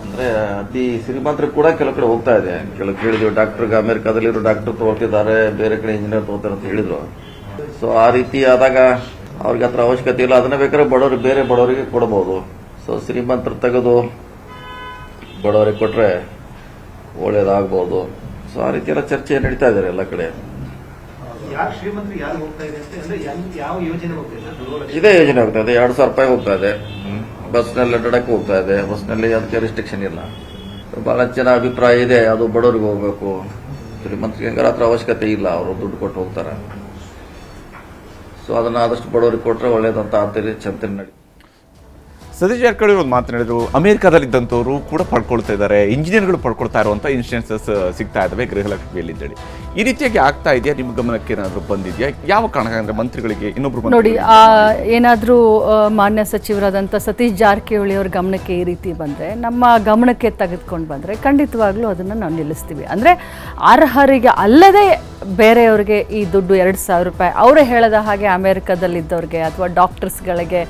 [SPEAKER 5] ಅಂದರೆ ಅತಿ ಶ್ರೀಮಂತರಿಗೆ ಕೂಡ ಕೆಲವು ಕಡೆ ಹೋಗ್ತಾ ಇದೆ. ಕೆಲವು ಕೇಳಿದ್ವಿ, ಡಾಕ್ಟರ್ಗೆ ಅಮೆರಿಕಾದಲ್ಲಿರೋ ಡಾಕ್ಟರ್ ತಗೊಳ್ತಿದ್ದಾರೆ, ಬೇರೆ ಕಡೆ ಇಂಜಿನಿಯರ್ ತಗೋತಾರೆ ಅಂತ ಹೇಳಿದ್ರು. ಸೊ ಆ ರೀತಿ ಆದಾಗ ಅವ್ರಿಗೆ ಹತ್ರ ಅವಶ್ಯಕತೆ ಇಲ್ಲ. ಅದನ್ನ ಬೇಕಾದ್ರೆ ಬೇರೆ ಬಡವರಿಗೆ ಕೊಡಬಹುದು. ಸೊ ಶ್ರೀಮಂತರು ತೆಗೆದು ಬಡವರಿಗೆ ಕೊಟ್ಟರೆ ಒಳ್ಳೇದಾಗ್ಬೋದು. ಸೊ ಆ ರೀತಿ ಎಲ್ಲ ಚರ್ಚೆ ನಡೀತಾ ಇದ್ದಾರೆ ಎಲ್ಲ ಕಡೆ. ಇದೇ ಯೋಜನೆ ಹೋಗ್ತಾ ಇದೆ. 2,000 ರೂಪಾಯಿ ಹೋಗ್ತಾ ಇದೆ. ಬಸ್ನಲ್ಲಿ ಅಡ್ಡಾಡಕ್ಕೆ ಹೋಗ್ತಾ ಇದೆ. ಬಸ್ನಲ್ಲಿ ಅದಕ್ಕೆ ರಿಸ್ಟ್ರಿಕ್ಷನ್ ಇಲ್ಲ. ಬಹಳ ಜನ ಅಭಿಪ್ರಾಯ ಇದೆ, ಅದು ಬಡವರಿಗೆ ಹೋಗ್ಬೇಕು, ಶ್ರೀಮಂತರಿಗೆ ಹಂಗಾರ ಹತ್ರ ಅವಶ್ಯಕತೆ ಇಲ್ಲ, ಅವರು ದುಡ್ಡು ಕೊಟ್ಟು ಹೋಗ್ತಾರೆ. ಸೊ ಅದನ್ನ ಆದಷ್ಟು ಬಡವರಿಗೆ ಕೊಟ್ಟರೆ ಒಳ್ಳೇದಂತ ಅಂತೇಳಿ ಚಿಂತನೆ ನಡೀತಾ.
[SPEAKER 1] ಸತೀಶ್ ಜಾರಕಿಹೊಳಿ ಒಂದು ಮಾತನಾಡಿದ್ರು, ಅಮೆರಿಕಾದಲ್ಲಿದ್ದಂಥವರು ಕೂಡ ಪಡ್ಕೊಳ್ತಾ ಇದ್ದಾರೆ, ಇಂಜಿನಿಯರ್ಗಳು ಪಡ್ಕೊಳ್ತಾ ಇರುವಂಥ ಇನ್ಸ್ಟೆನ್ಸಸ್ ಸಿಗ್ತಾ ಇದ್ದಾವೆ ಗೃಹಲಕ್ಷ್ಮಿಯಲ್ಲಿ ಅಂತೇಳಿ. ಈ ರೀತಿಯಾಗಿ ಆಗ್ತಾ ಇದೆಯಾ? ನಿಮ್ಮ ಗಮನಕ್ಕೆ ಏನಾದರೂ ಬಂದಿದೆಯಾ? ಯಾವ ಕಾರಣ ಅಂದರೆ ಮಂತ್ರಿಗಳಿಗೆ ಇನ್ನೊಬ್ರು
[SPEAKER 2] ನೋಡಿ, ಏನಾದರೂ ಮಾನ್ಯ ಸಚಿವರಾದಂಥ ಸತೀಶ್ ಜಾರಕಿಹೊಳಿ ಅವ್ರ ಗಮನಕ್ಕೆ ಈ ರೀತಿ ಬಂದರೆ, ನಮ್ಮ ಗಮನಕ್ಕೆ ತೆಗೆದುಕೊಂಡು ಬಂದರೆ ಖಂಡಿತವಾಗ್ಲೂ ಅದನ್ನು ನಾವು ನಿಲ್ಲಿಸ್ತೀವಿ. ಅಂದರೆ ಅರ್ಹರಿಗೆ ಅಲ್ಲದೆ ಬೇರೆಯವ್ರಿಗೆ ಈ ದುಡ್ಡು 2,000 ರೂಪಾಯಿ, ಅವರೇ ಹೇಳದ ಹಾಗೆ ಅಮೇರಿಕಾದಲ್ಲಿದ್ದವ್ರಿಗೆ ಅಥವಾ ಡಾಕ್ಟರ್ಸ್ಗಳಿಗೆ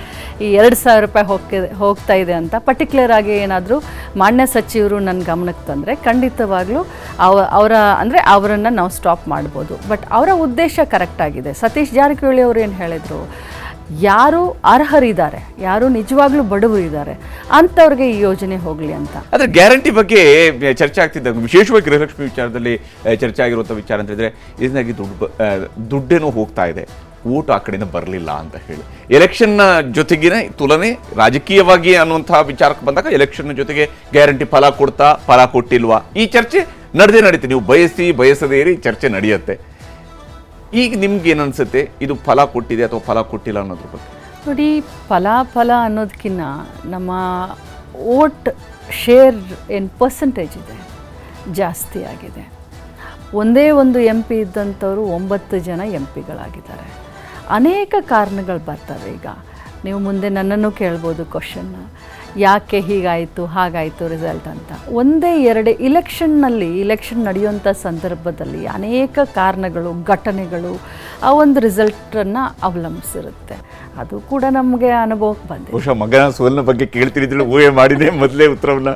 [SPEAKER 2] ಈ 2,000 ರೂಪಾಯಿ ಹೋಗ್ತಾ ಇದೆ ಅಂತ ಪರ್ಟಿಕ್ಯುಲರ್ ಆಗಿ ಏನಾದರೂ ಮಾನ್ಯ ಸಚಿವರು ನನ್ನ ಗಮನಕ್ಕೆ ತಂದರೆ ಖಂಡಿತವಾಗ್ಲೂ ಅವರನ್ನು ನಾವು ಸ್ಟಾಪ್ ಮಾಡ್ಬೋದು. ಬಟ್ ಅವರ ಉದ್ದೇಶ ಕರೆಕ್ಟ್ ಆಗಿದೆ. ಸತೀಶ್ ಜಾರಕಿಹೊಳಿ ಅವರು ಏನು ಹೇಳಿದರು, ಯಾರು ಅರ್ಹರಿದ್ದಾರೆ, ಯಾರು ನಿಜವಾಗ್ಲೂ ಬಡವರು ಇದ್ದಾರೆ ಅಂಥವ್ರಿಗೆ ಈ ಯೋಜನೆ ಹೋಗಲಿ ಅಂತ.
[SPEAKER 1] ಆದರೆ ಗ್ಯಾರಂಟಿ ಬಗ್ಗೆ ಚರ್ಚೆ ಆಗ್ತಿದ್ದ, ವಿಶೇಷವಾಗಿ ಗೃಹಲಕ್ಷ್ಮಿ ವಿಚಾರದಲ್ಲಿ ಚರ್ಚೆ ಆಗಿರುವಂಥ ವಿಚಾರ ಅಂತ ಹೇಳಿದ್ರೆ, ಇದನ್ನಾಗಿ ದುಡ್ಡೇನೋ ಹೋಗ್ತಾ ಇದೆ, ಓಟು ಆ ಕಡೆಯಿಂದ ಬರಲಿಲ್ಲ ಅಂತ ಹೇಳಿ. ಎಲೆಕ್ಷನ್ನ ಜೊತೆಗಿನ ತುಲನೆ ರಾಜಕೀಯವಾಗಿ ಅನ್ನುವಂಥ ವಿಚಾರಕ್ಕೆ ಬಂದಾಗ ಎಲೆಕ್ಷನ್ ಜೊತೆಗೆ ಗ್ಯಾರಂಟಿ ಫಲ ಕೊಟ್ಟಿಲ್ವಾ, ಈ ಚರ್ಚೆ ನಡೀತೆ. ನೀವು ಬಯಸದೇ ಇರಿ, ಚರ್ಚೆ ನಡೆಯುತ್ತೆ. ಈಗ ನಿಮ್ಗೆ ಏನು ಅನ್ಸುತ್ತೆ, ಇದು ಫಲ ಕೊಟ್ಟಿದೆ ಅಥವಾ ಫಲ ಕೊಟ್ಟಿಲ್ಲ ಅನ್ನೋದ್ರ ಬಗ್ಗೆ?
[SPEAKER 2] ನೋಡಿ, ಫಲ ಅನ್ನೋದಕ್ಕಿಂತ ನಮ್ಮ ವೋಟ್ ಶೇರ್ ಏನು ಪರ್ಸೆಂಟೇಜ್ ಇದೆ ಜಾಸ್ತಿ ಆಗಿದೆ. ಒಂದೇ ಒಂದು MP ಇದ್ದಂಥವ್ರು 9 ಜನ MP ಗಳಾಗಿದ್ದಾರೆ. ಅನೇಕ ಕಾರಣಗಳು ಬರ್ತವೆ. ಈಗ ನೀವು ಮುಂದೆ ನನ್ನನ್ನು ಕೇಳ್ಬೋದು ಕ್ವಶನ್ನ, ಯಾಕೆ ಹೀಗಾಯಿತು ಹಾಗಾಯಿತು ರಿಸಲ್ಟ್ ಅಂತ. ಒಂದೇ ಎರಡು ಇಲೆಕ್ಷನ್ ನಡೆಯುವಂಥ ಸಂದರ್ಭದಲ್ಲಿ ಅನೇಕ ಕಾರಣಗಳು, ಘಟನೆಗಳು ಆ ಒಂದು ರಿಸಲ್ಟನ್ನು ಅವಲಂಬಿಸಿರುತ್ತೆ. ಅದು ಕೂಡ ನಮಗೆ ಅನುಭವಕ್ಕೆ ಬಂದಿದೆ.
[SPEAKER 1] ಬಹುಶಃ ಮಗನ ಸೋಲಿನ ಬಗ್ಗೆ ಕೇಳ್ತಿರಿದ್ರೆ ಊಹೆ ಮಾಡಿನೇ ಮೊದಲೇ ಉತ್ತರವನ್ನು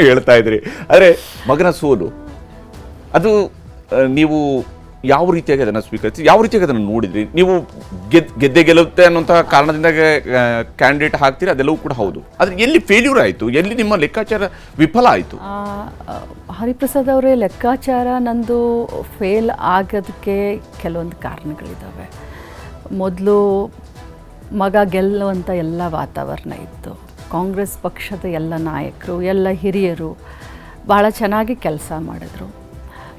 [SPEAKER 1] ಹೇಳ್ತಾ ಇದ್ರಿ. ಆದರೆ ಮಗನ ಸೋಲು ಅದು ನೀವು ಯಾವ ರೀತಿಯಾಗಿ ಅದನ್ನು ಸ್ವೀಕರಿಸಿ, ಯಾವ ರೀತಿಯಾಗಿ ಅದನ್ನು ನೋಡಿದ್ರಿ? ನೀವು ಗೆಲ್ಲುತ್ತೆ ಅನ್ನೋಂಥ ಕಾರಣದಿಂದ ಕ್ಯಾಂಡಿಡೇಟ್ ಹಾಕ್ತೀರಿ, ಅದೆಲ್ಲವೂ ಕೂಡ ಹೌದು. ಆದರೆ ಎಲ್ಲಿ ಫೇಲ್ಯೂರ್ ಆಯಿತು, ಎಲ್ಲಿ ನಿಮ್ಮ ಲೆಕ್ಕಾಚಾರ ವಿಫಲ ಆಯಿತು?
[SPEAKER 2] ಹರಿಪ್ರಸಾದ್ ಅವರೇ, ಲೆಕ್ಕಾಚಾರ ನಂದು ಫೇಲ್ ಆಗೋದಕ್ಕೆ ಕೆಲವೊಂದು ಕಾರಣಗಳಿದ್ದಾವೆ. ಮೊದಲು ಮಗ ಗೆಲ್ಲುವಂಥ ಎಲ್ಲ ವಾತಾವರಣ ಇತ್ತು. ಕಾಂಗ್ರೆಸ್ ಪಕ್ಷದ ಎಲ್ಲ ನಾಯಕರು, ಎಲ್ಲ ಹಿರಿಯರು ಭಾಳ ಚೆನ್ನಾಗಿ ಕೆಲಸ ಮಾಡಿದ್ರು.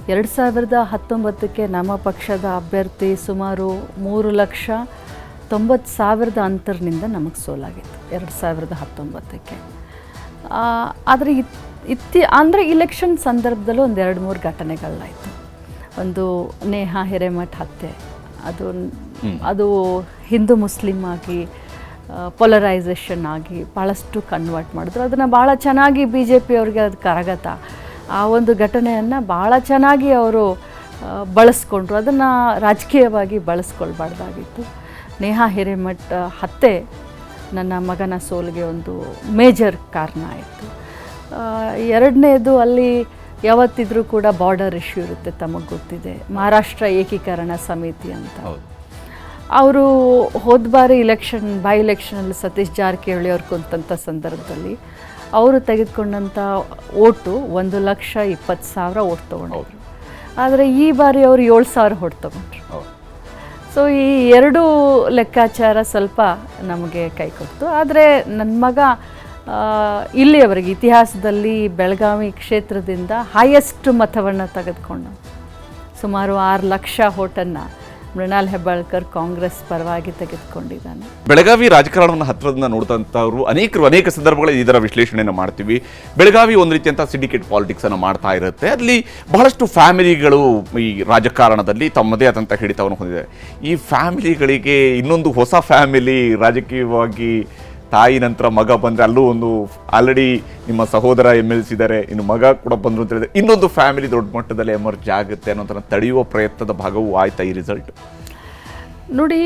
[SPEAKER 2] 2019ಕ್ಕೆ ನಮ್ಮ ಪಕ್ಷದ ಅಭ್ಯರ್ಥಿ ಸುಮಾರು 3,90,000 ಅಂತರದಿಂದ ನಮಗೆ ಸೋಲಾಗಿತ್ತು 2019ಕ್ಕೆ. ಆದರೆ ಅಂದರೆ ಇಲೆಕ್ಷನ್ ಸಂದರ್ಭದಲ್ಲೂ ಒಂದು 2-3 ಘಟನೆಗಳಾಯಿತು. ಒಂದು ನೇಹಾ ಹಿರೇಮಠ್ ಹತ್ಯೆ, ಅದು ಹಿಂದೂ ಮುಸ್ಲಿಮ್ ಆಗಿ ಪೊಲರೈಸೇಷನ್ ಆಗಿ ಭಾಳಷ್ಟು ಕನ್ವರ್ಟ್ ಮಾಡಿದ್ರು. ಅದನ್ನು ಭಾಳ ಚೆನ್ನಾಗಿ BJP ಅವ್ರಿಗೆ ಅದು ಕರಗತ, ಆ ಒಂದು ಘಟನೆಯನ್ನು ಭಾಳ ಚೆನ್ನಾಗಿ ಅವರು ಬಳಸ್ಕೊಂಡ್ರು. ಅದನ್ನು ರಾಜಕೀಯವಾಗಿ ಬಳಸ್ಕೊಳ್ಬಾರ್ದಾಗಿತ್ತು. ನೇಹಾ ಹಿರೇಮಠ್ ಹತ್ಯೆ ನನ್ನ ಮಗನ ಸೋಲಿಗೆ ಒಂದು ಮೇಜರ್ ಕಾರಣ ಆಯಿತು. ಎರಡನೇದು, ಅಲ್ಲಿ ಯಾವತ್ತಿದ್ರೂ ಕೂಡ ಬಾರ್ಡರ್ ಇಶ್ಯೂ ಇರುತ್ತೆ, ತಮಗೆ ಗೊತ್ತಿದೆ. ಮಹಾರಾಷ್ಟ್ರ ಏಕೀಕರಣ ಸಮಿತಿ ಅಂತ ಅವರು ಹೋದ ಬಾರಿ ಬೈ ಎಲೆಕ್ಷನಲ್ಲಿ ಸತೀಶ್ ಜಾರಕಿಹೊಳಿ ಅವ್ರು ಕುಂತಂಥ ಸಂದರ್ಭದಲ್ಲಿ ಅವರು ತೆಗೆದುಕೊಂಡಂಥ ಓಟು 1,20,000 ಓಟ್ ತೊಗೊಂಡ್ರು. ಆದರೆ ಈ ಬಾರಿ ಅವರು 7,000 ಓಟ್ ತೊಗೊಂಡ್ರು. ಸೊ ಈ ಎರಡೂ ಲೆಕ್ಕಾಚಾರ ಸ್ವಲ್ಪ ನಮಗೆ ಕೈ ಕೊಡ್ತು. ಆದರೆ ನನ್ನ ಮಗ ಇಲ್ಲಿಯವರೆಗೆ ಇತಿಹಾಸದಲ್ಲಿ ಬೆಳಗಾವಿ ಕ್ಷೇತ್ರದಿಂದ ಹೈಯೆಸ್ಟ್ ಮತವನ್ನು ತೆಗೆದುಕೊಂಡು ಸುಮಾರು 6 ಲಕ್ಷ ಓಟನ್ನು ಮೃಣಾಲ್ ಹೆಬ್ಬಾಳ್ಕರ್ ಕಾಂಗ್ರೆಸ್ ಪರವಾಗಿ ತೆಗೆದುಕೊಂಡಿದ್ದಾನೆ.
[SPEAKER 1] ಬೆಳಗಾವಿ ರಾಜಕಾರಣವನ್ನು ಹತ್ತಿರದಿಂದ ನೋಡ್ತಂಥವ್ರು ಅನೇಕ ಸಂದರ್ಭಗಳಲ್ಲಿ ಇದರ ವಿಶ್ಲೇಷಣೆಯನ್ನು ಮಾಡ್ತೀವಿ. ಬೆಳಗಾವಿ ಒಂದು ರೀತಿಯಂಥ ಸಿಂಡಿಕೇಟ್ ಪಾಲಿಟಿಕ್ಸ್ ಅನ್ನು ಮಾಡ್ತಾ ಇರುತ್ತೆ. ಅಲ್ಲಿ ಬಹಳಷ್ಟು ಫ್ಯಾಮಿಲಿಗಳು ಈ ರಾಜಕಾರಣದಲ್ಲಿ ತಮ್ಮದೇ ಆದಂಥ ಹಿಡಿತವನ್ನು ಹೊಂದಿದೆ. ಈ ಫ್ಯಾಮಿಲಿಗಳಿಗೆ ಇನ್ನೊಂದು ಹೊಸ ಫ್ಯಾಮಿಲಿ ರಾಜಕೀಯವಾಗಿ ತಾಯಿ ನಂತರ ಮಗ ಬಂದರೆ, ಅಲ್ಲೂ ಒಂದು ಆಲ್ರೆಡಿ ನಿಮ್ಮ ಸಹೋದರ MLC ಇದ್ದಾರೆ, ಇನ್ನು ಮಗ ಕೂಡ ಬಂದರು ಅಂತ ಹೇಳಿದ್ರೆ ಇನ್ನೊಂದು ಫ್ಯಾಮಿಲಿ ದೊಡ್ಡ ಮಟ್ಟದಲ್ಲಿ ಎಮರ್ಜ್ ಆಗುತ್ತೆ ಅನ್ನೋದನ್ನು ತಡೆಯುವ ಪ್ರಯತ್ನದ ಭಾಗವೂ ಆಯ್ತಾ ಈ ರಿಸಲ್ಟ್?
[SPEAKER 2] ನೋಡಿ,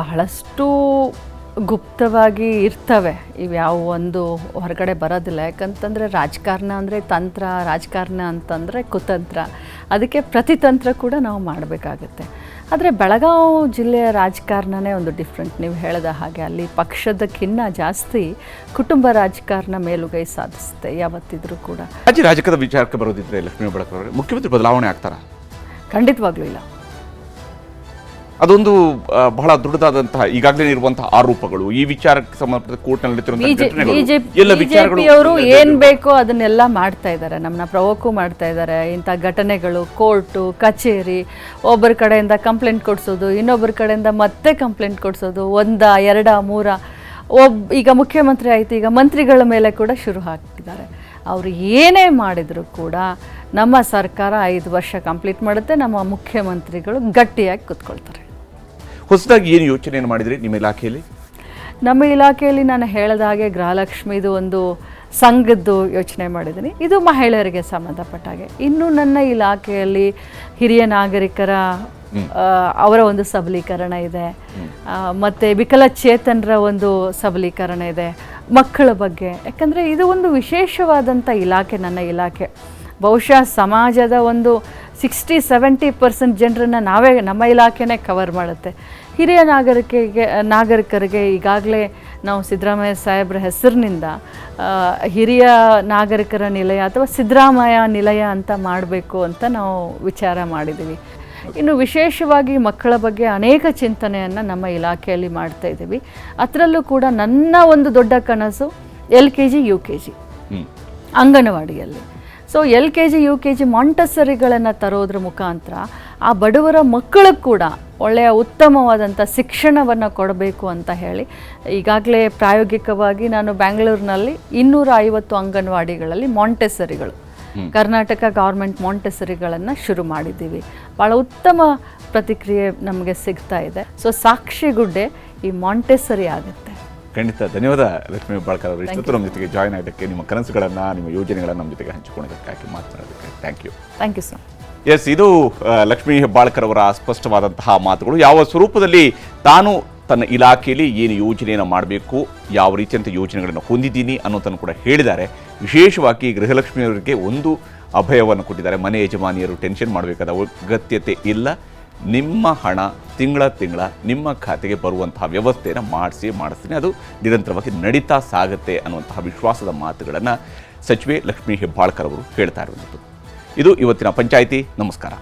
[SPEAKER 2] ಬಹಳಷ್ಟು ಗುಪ್ತವಾಗಿ ಇರ್ತವೆ, ಇವ್ಯಾವ ಒಂದು ಹೊರಗಡೆ ಬರೋದಿಲ್ಲ. ಯಾಕಂತಂದರೆ ರಾಜಕಾರಣ ಅಂದರೆ ತಂತ್ರ, ರಾಜಕಾರಣ ಅಂತಂದರೆ ಕುತಂತ್ರ, ಅದಕ್ಕೆ ಪ್ರತಿತಂತ್ರ ಕೂಡ ನಾವು ಮಾಡಬೇಕಾಗತ್ತೆ. ಆದರೆ ಬೆಳಗಾವಿ ಜಿಲ್ಲೆಯ ರಾಜಕಾರಣನೇ ಒಂದು ಡಿಫ್ರೆಂಟ್. ನೀವು ಹೇಳಿದ ಹಾಗೆ ಅಲ್ಲಿ ಪಕ್ಷದಕ್ಕಿಂತ ಜಾಸ್ತಿ ಕುಟುಂಬ ರಾಜಕಾರಣ ಮೇಲುಗೈ ಸಾಧಿಸುತ್ತೆ ಯಾವತ್ತಿದ್ರೂ ಕೂಡ.
[SPEAKER 1] ರಾಜಕೀಯದ ವಿಚಾರಕ್ಕೆ ಬರೋದಿದ್ರೆ ಲಕ್ಷ್ಮೀ ಹೆಬ್ಬಾಳ್ಕರ್ ಅವರೇ, ಮುಖ್ಯಮಂತ್ರಿ ಬದಲಾವಣೆ ಆಗ್ತಾರಾ?
[SPEAKER 2] ಖಂಡಿತವಾಗ್ಲೂ ಇಲ್ಲ.
[SPEAKER 1] ಅದೊಂದು ಬಹಳ ದೊಡ್ಡದಾದಂತಹ ಈಗಾಗಲೇ ಇರುವಂತಹ ಆರೋಪಗಳು, ಈ ವಿಚಾರಕ್ಕೆ ಸಂಬಂಧಪಟ್ಟ
[SPEAKER 2] ಬಿಜೆಪಿಯವರು ಏನ್ ಬೇಕೋ ಅದನ್ನೆಲ್ಲ ಮಾಡ್ತಾ ಇದ್ದಾರೆ, ನಮ್ಮನ್ನ ಪ್ರವೋಕು ಮಾಡ್ತಾ ಇದ್ದಾರೆ. ಇಂಥ ಘಟನೆಗಳು, ಕೋರ್ಟು ಕಚೇರಿ, ಒಬ್ಬರ ಕಡೆಯಿಂದ ಕಂಪ್ಲೇಂಟ್ ಕೊಡಿಸೋದು, ಇನ್ನೊಬ್ಬರ ಕಡೆಯಿಂದ ಮತ್ತೆ ಕಂಪ್ಲೇಂಟ್ ಕೊಡಿಸೋದು, 1, 2, 3 ಈಗ ಮುಖ್ಯಮಂತ್ರಿ ಆಯಿತು, ಈಗ ಮಂತ್ರಿಗಳ ಮೇಲೆ ಕೂಡ ಶುರು ಹಾಕಿದ್ದಾರೆ. ಅವರು ಏನೇ ಮಾಡಿದರೂ ಕೂಡ ನಮ್ಮ ಸರ್ಕಾರ 5 ವರ್ಷ ಕಂಪ್ಲೀಟ್ ಮಾಡುತ್ತೆ. ನಮ್ಮ ಮುಖ್ಯಮಂತ್ರಿಗಳು ಗಟ್ಟಿಯಾಗಿ ಕೂತ್ಕೊಳ್ತಾರೆ.
[SPEAKER 1] ಹೊಸದಾಗಿ ಏನು ಯೋಚನೆಯನ್ನು ಮಾಡಿದ್ರಿ ನಿಮ್ಮ ಇಲಾಖೆಯಲ್ಲಿ?
[SPEAKER 2] ನಮ್ಮ ಇಲಾಖೆಯಲ್ಲಿ ನಾನು ಹೇಳಿದ ಹಾಗೆ ಗೃಹಲಕ್ಷ್ಮಿದು ಒಂದು ಸಂಘದ್ದು ಯೋಚನೆ ಮಾಡಿದ್ದೀನಿ. ಇದು ಮಹಿಳೆಯರಿಗೆ ಸಂಬಂಧಪಟ್ಟ ಹಾಗೆ. ಇನ್ನು ನನ್ನ ಇಲಾಖೆಯಲ್ಲಿ ಹಿರಿಯ ನಾಗರಿಕರ ಅವರ ಒಂದು ಸಬಲೀಕರಣ ಇದೆ, ಮತ್ತು ವಿಕಲಚೇತನರ ಒಂದು ಸಬಲೀಕರಣ ಇದೆ, ಮಕ್ಕಳ ಬಗ್ಗೆ. ಯಾಕಂದರೆ ಇದು ಒಂದು ವಿಶೇಷವಾದಂಥ ಇಲಾಖೆ ನನ್ನ ಇಲಾಖೆ. ಬಹುಶಃ ಸಮಾಜದ ಒಂದು 60-70% ಜನರನ್ನು ನಮ್ಮ ಇಲಾಖೆನೇ ಕವರ್ ಮಾಡುತ್ತೆ. ಹಿರಿಯ ನಾಗರಿಕರಿಗೆ ಈಗಾಗಲೇ ನಾವು ಸಿದ್ದರಾಮಯ್ಯ ಸಾಹೇಬ್ರ ಹೆಸರಿನಿಂದ ಹಿರಿಯ ನಾಗರಿಕರ ನಿಲಯ ಅಥವಾ ಸಿದ್ದರಾಮಯ್ಯ ನಿಲಯ ಅಂತ ಮಾಡಬೇಕು ಅಂತ ನಾವು ವಿಚಾರ ಮಾಡಿದ್ದೀವಿ. ಇನ್ನು ವಿಶೇಷವಾಗಿ ಮಕ್ಕಳ ಬಗ್ಗೆ ಅನೇಕ ಚಿಂತನೆಯನ್ನು ನಮ್ಮ ಇಲಾಖೆಯಲ್ಲಿ ಮಾಡ್ತಾ ಇದ್ದೀವಿ. ಅದರಲ್ಲೂ ಕೂಡ ನನ್ನ ಒಂದು ದೊಡ್ಡ ಕನಸು LKG UKG ಅಂಗನವಾಡಿಯಲ್ಲಿ. ಸೊ LKG UKG ಮಾಂಟೆಸರಿಗಳನ್ನು ತರೋದ್ರ ಮುಖಾಂತರ ಆ ಬಡವರ ಮಕ್ಕಳಿಗೆ ಕೂಡ ಒಳ್ಳೆಯ ಉತ್ತಮವಾದಂಥ ಶಿಕ್ಷಣವನ್ನು ಕೊಡಬೇಕು ಅಂತ ಹೇಳಿ ಈಗಾಗಲೇ ಪ್ರಾಯೋಗಿಕವಾಗಿ ನಾನು ಬೆಂಗಳೂರಿನಲ್ಲಿ 250 ಅಂಗನವಾಡಿಗಳಲ್ಲಿ ಮಾಂಟೆಸರಿಗಳು, ಕರ್ನಾಟಕ ಗೌರ್ಮೆಂಟ್ ಮಾಂಟೆಸರಿಗಳನ್ನು ಶುರು ಮಾಡಿದ್ದೀವಿ. ಭಾಳ ಉತ್ತಮ ಪ್ರತಿಕ್ರಿಯೆ ನಮಗೆ ಸಿಗ್ತಾ ಇದೆ. ಸೊ ಸಾಕ್ಷಿಗುಡ್ಡೆ ಈ ಮಾಂಟೆಸರಿ ಆಗುತ್ತೆ.
[SPEAKER 1] ಖಂಡಿತ. ಧನ್ಯವಾದ ಲಕ್ಷ್ಮೀ ಹೆಬ್ಬಾಳ್ಕರ್ ಅವರು. ಇಷ್ಟೊತ್ತು ನಮ್ಮ ಜೊತೆಗೆ ಜಾಯ್ನ್ ಆಗೋದಕ್ಕೆ, ನಿಮ್ಮ ಕನಸುಗಳನ್ನು, ನಿಮ್ಮ ಯೋಜನೆಗಳನ್ನು ನಮ್ಮ ಜೊತೆಗೆ ಹಂಚಿಕೊಳ್ಳೋದಕ್ಕಾಗಿ ಮಾತನಾಡೋದಕ್ಕೆ thank you.
[SPEAKER 2] Thank you sir.
[SPEAKER 1] Yes, ಇದು ಲಕ್ಷ್ಮೀ ಹೆಬ್ಬಾಳ್ಕರ್ ಅವರ ಸ್ಪಷ್ಟವಾದಂತಹ ಮಾತುಗಳು. ಯಾವ ಸ್ವರೂಪದಲ್ಲಿ ತಾನು ತನ್ನ ಇಲಾಖೆಯಲ್ಲಿ ಏನು ಯೋಜನೆಯನ್ನು ಮಾಡಬೇಕು, ಯಾವ ರೀತಿಯಂಥ ಯೋಜನೆಗಳನ್ನು ಹೊಂದಿದ್ದೀನಿ ಅನ್ನೋದನ್ನು ಕೂಡ ಹೇಳಿದ್ದಾರೆ. ವಿಶೇಷವಾಗಿ ಗೃಹಲಕ್ಷ್ಮಿಯವರಿಗೆ ಒಂದು ಅಭಯವನ್ನು ಕೊಟ್ಟಿದ್ದಾರೆ. ಮನೆ ಯಜಮಾನಿಯರು ಟೆನ್ಷನ್ ಮಾಡಬೇಕಾದ ಅಗತ್ಯತೆ ಇಲ್ಲ. ನಿಮ್ಮ ಹಣ ತಿಂಗಳ ನಿಮ್ಮ ಖಾತೆಗೆ ಬರುವಂತಹ ವ್ಯವಸ್ಥೆಯನ್ನು ಮಾಡಿಸ್ತೀನಿ. ಅದು ನಿರಂತರವಾಗಿ ನಡೀತಾ ಸಾಗುತ್ತೆ ಅನ್ನುವಂತಹ ವಿಶ್ವಾಸದ ಮಾತುಗಳನ್ನು ಸಚಿವೆ ಲಕ್ಷ್ಮೀ ಹೆಬ್ಬಾಳ್ಕರ್ ಅವರು ಹೇಳ್ತಾ ಇರುವಂಥದ್ದು. ಇದು ಇವತ್ತಿನ ಪಂಚಾಯಿತಿ. ನಮಸ್ಕಾರ.